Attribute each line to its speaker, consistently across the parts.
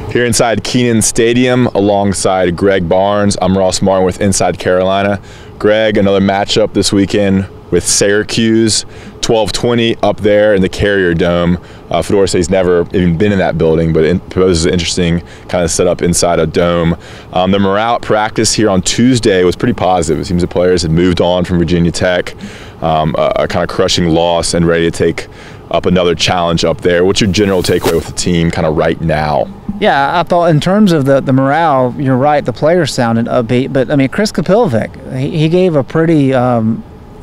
Speaker 1: Here inside Kenan Stadium alongside Greg Barnes, I'm Ross Martin with Inside Carolina. Greg, another matchup this weekend with Syracuse, 12:20 up there in the Carrier Dome. Fedora says he's never even been in that building, but it poses an interesting kind of setup inside a dome. The morale at practice here on Tuesday was pretty positive. It seems the players had moved on from Virginia Tech, a kind of crushing loss, and ready to take up another challenge up there. What's your general takeaway with the team kind of right now?
Speaker 2: Yeah, I thought in terms of the morale, you're right, the players sounded upbeat, but I mean, Chris Kapilvik, he gave a pretty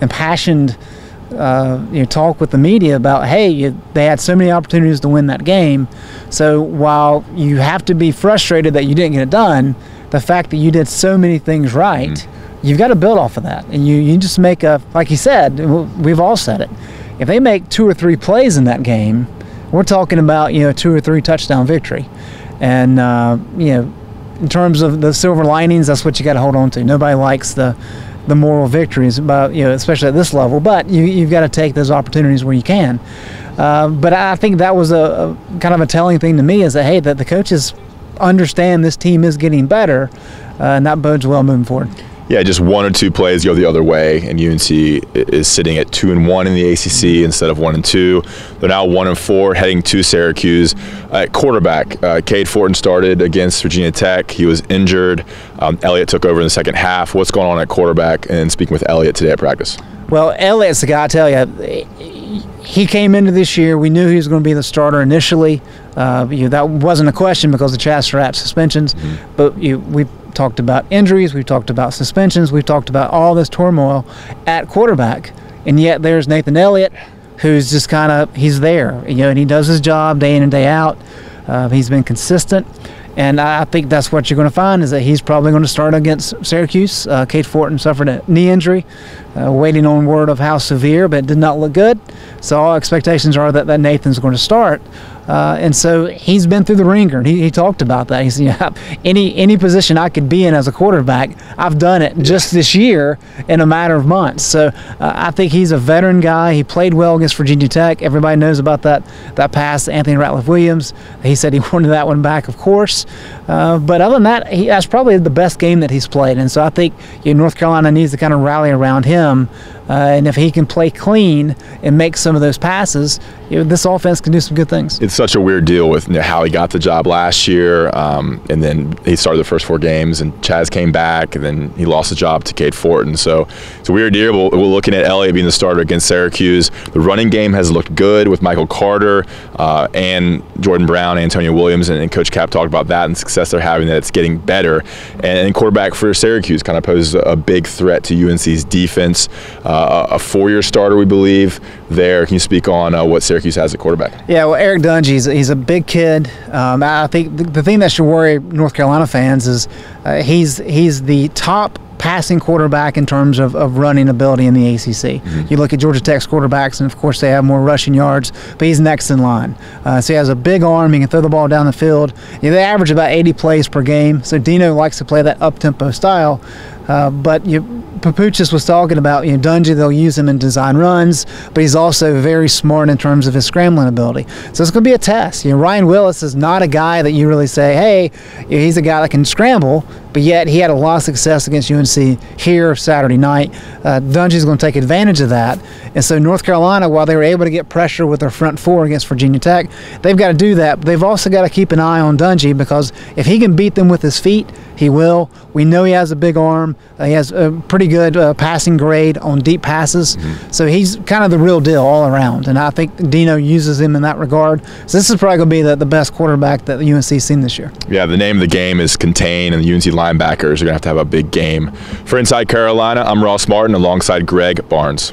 Speaker 2: impassioned talk with the media about, hey, they had so many opportunities to win that game. So while you have to be frustrated that you didn't get it done, the fact that you did so many things right, you've got to build off of that. And you just make like you said, we've all said it, if they make 2 or 3 plays in that game, we're talking about 2 or 3 touchdown victory. And in terms of the silver linings, that's what you got to hold on to. Nobody likes the moral victories, especially at this level, but you've got to take those opportunities where you can. But I think that was a kind of a telling thing to me, is that, hey, that the coaches understand this team is getting better, and that bodes well moving forward.
Speaker 1: Yeah, just 1 or 2 plays go the other way, and UNC is sitting at 2-1 in the ACC instead of 1-2. They're now 1-4, heading to Syracuse. At quarterback, Cade Fortin started against Virginia Tech. He was injured. Elliott took over in the second half. What's going on at quarterback? And speaking with Elliott today at practice.
Speaker 2: Well, Elliott's the guy, I tell you. He came into this year, we knew he was going to be the starter initially. That wasn't a question because of Chaz Surratt's suspensions. But we've talked about injuries, we've talked about suspensions, we've talked about all this turmoil at quarterback. And yet there's Nathan Elliott, who's just kind of, he's there, and he does his job day in and day out. He's been consistent. And I think that's what you're going to find, is that he's probably going to start against Syracuse. Cade Fortin suffered a knee injury, waiting on word of how severe, but it did not look good. So all expectations are that Nathan's going to start. And so he's been through the ringer, and he talked about that. He said, any position I could be in as a quarterback, I've done it just this year in a matter of months. So I think he's a veteran guy. He played well against Virginia Tech. Everybody knows about that pass to Anthony Ratliff-Williams. He said he wanted that one back, of course. But other than that, that's probably the best game that he's played. And so I think North Carolina needs to kind of rally around him. And if he can play clean and make some of those passes, this offense can do some good things. It's
Speaker 1: such a weird deal with how he got the job last year, and then he started the first 4 games, and Chaz came back, and then he lost the job to Cade Fortin. So it's a weird deal. We're looking at Elliott being the starter against Syracuse. The running game has looked good with Michael Carter and Jordan Brown, Antonio Williams, and Coach Cap talked about that and the success they're having, that it's getting better. And quarterback for Syracuse kind of poses a big threat to UNC's defense. A 4-year starter, we believe, there. Can you speak on what Syracuse has at quarterback?
Speaker 2: Yeah, well, Eric Dungy, he's a big kid. I think the thing that should worry North Carolina fans is he's the top passing quarterback in terms of running ability in the ACC. You look at Georgia Tech's quarterbacks, and of course they have more rushing yards, but he's next in line. So he has a big arm. He can throw the ball down the field. They average about 80 plays per game, so Dino likes to play that up-tempo style. But Papuchis was talking about, Dungy, they'll use him in design runs, but he's also very smart in terms of his scrambling ability. So it's going to be a test. Ryan Willis is not a guy that you really say, hey, he's a guy that can scramble, but yet he had a lot of success against UNC here Saturday night. Dungy's going to take advantage of that. And so North Carolina, while they were able to get pressure with their front 4 against Virginia Tech, they've got to do that. But they've also got to keep an eye on Dungy, because if he can beat them with his feet, he will. We know he has a big arm. He has a pretty good passing grade on deep passes. So he's kind of the real deal all around. And I think Dino uses him in that regard. So this is probably going to be the best quarterback that the UNC's seen this year. Yeah, the name of the game is contain, and the UNC linebackers are going to have a big game. For Inside Carolina, I'm Ross Martin alongside Greg Barnes.